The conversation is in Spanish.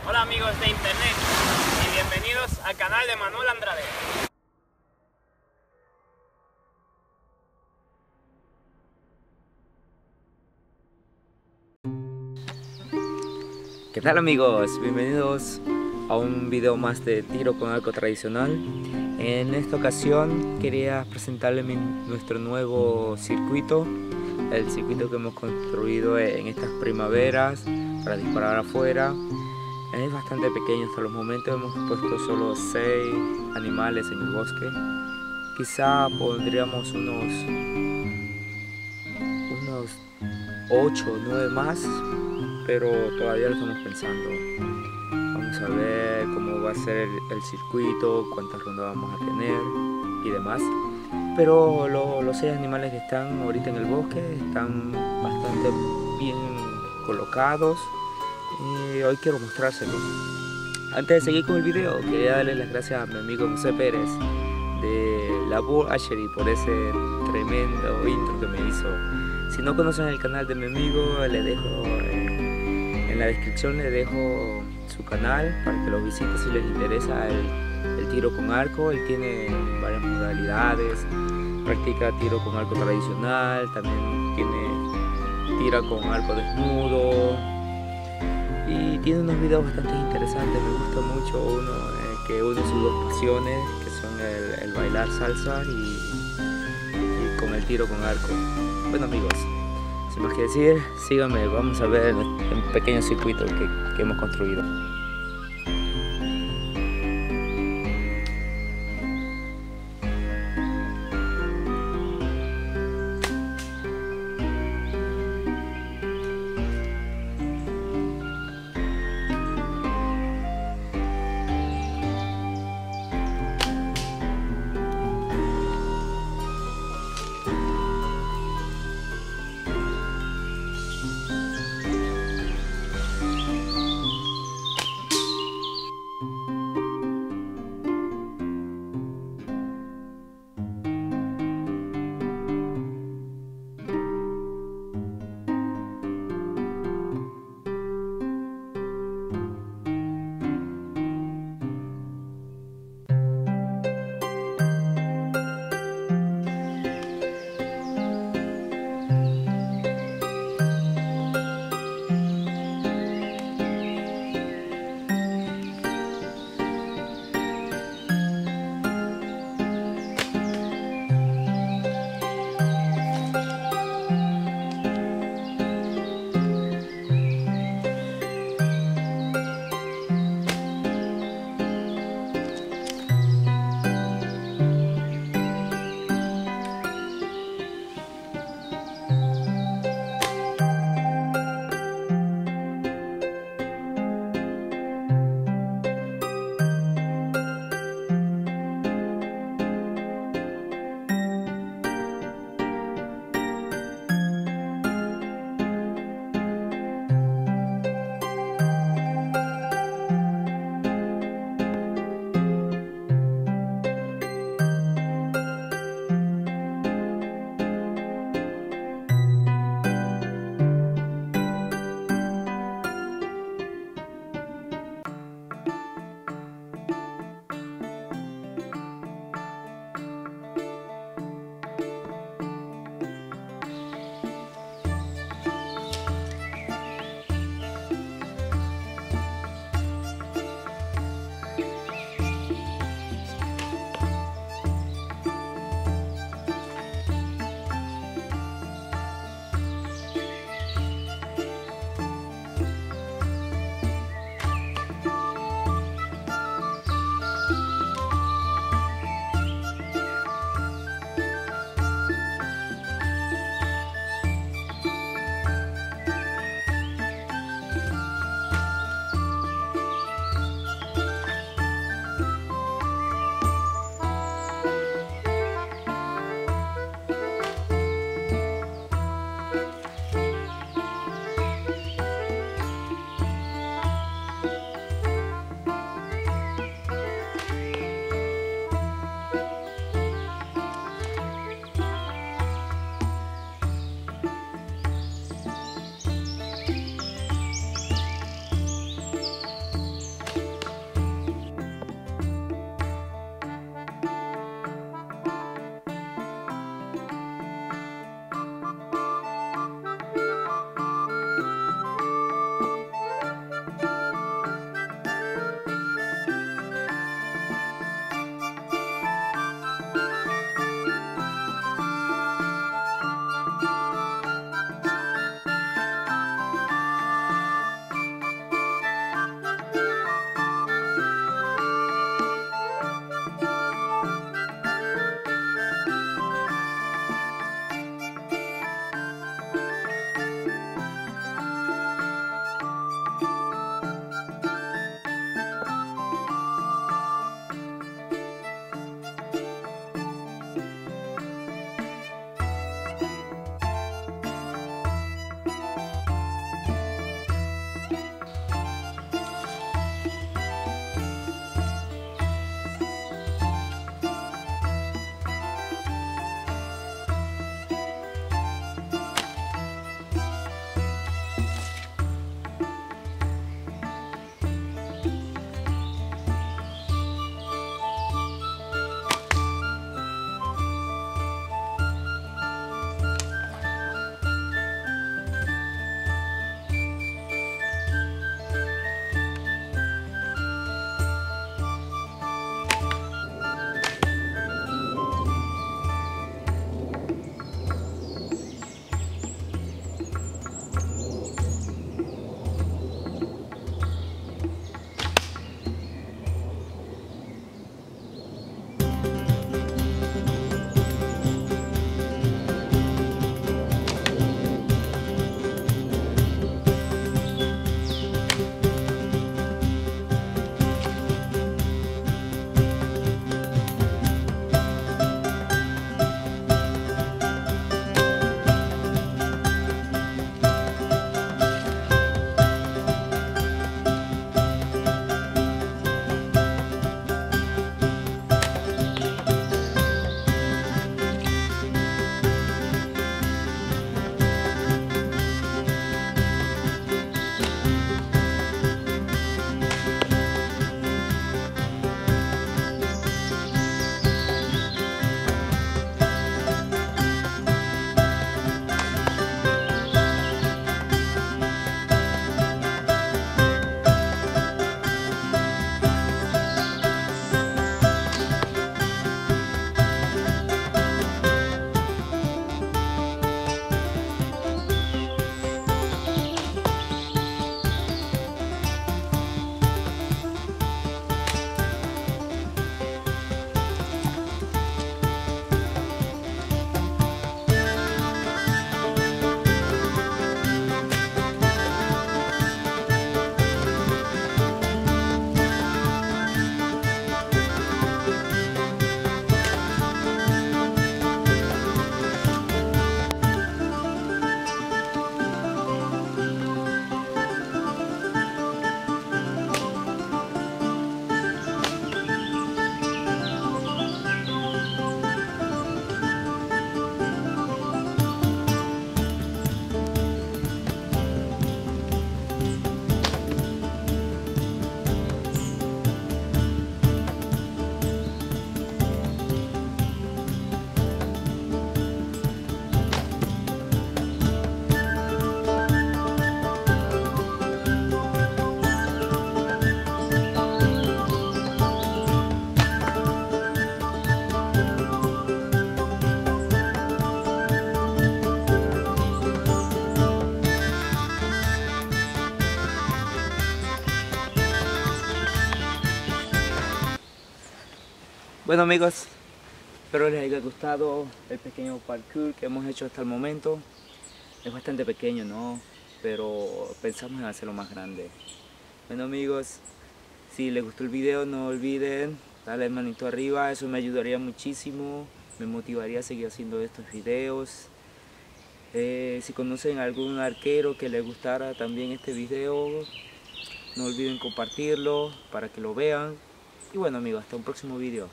Hola amigos de internet y bienvenidos al canal de Manuel Andrade. ¿Qué tal amigos? Bienvenidos a un video más de Tiro con Arco Tradicional. En esta ocasión quería presentarles nuestro nuevo circuito, el circuito que hemos construido en estas primaveras para disparar afuera. Es bastante pequeño hasta los momentos, hemos puesto solo 6 animales en el bosque. Quizá pondríamos unos 8 o 9 más, pero todavía lo estamos pensando. Vamos a ver cómo va a ser el circuito, cuántas rondas vamos a tener y demás. Pero los 6 animales que están ahorita en el bosque están bastante bien colocados y hoy quiero mostrárselos. Antes de seguir con el video, quería darle las gracias a mi amigo José Pérez de Lavoe Archer por ese tremendo intro que me hizo. Si no conocen el canal de mi amigo, le dejo en la descripción, le dejo su canal para que lo visiten si les interesa el tiro con arco. Él tiene varias modalidades, practica tiro con arco tradicional, también tira con arco desnudo y tiene unos videos bastante interesantes. Me gusta mucho uno que une sus dos pasiones, que son el bailar salsa y con el tiro con arco. Bueno amigos, sin más que decir, síganme, vamos a ver el pequeño circuito que hemos construido. Bueno amigos, espero les haya gustado el pequeño parkour que hemos hecho hasta el momento. Es bastante pequeño, ¿no? Pero pensamos en hacerlo más grande. Bueno amigos, si les gustó el video no olviden darle manito arriba, eso me ayudaría muchísimo, me motivaría a seguir haciendo estos videos. Si conocen a algún arquero que les gustara también este video, no olviden compartirlo para que lo vean. Y bueno amigos, hasta un próximo video.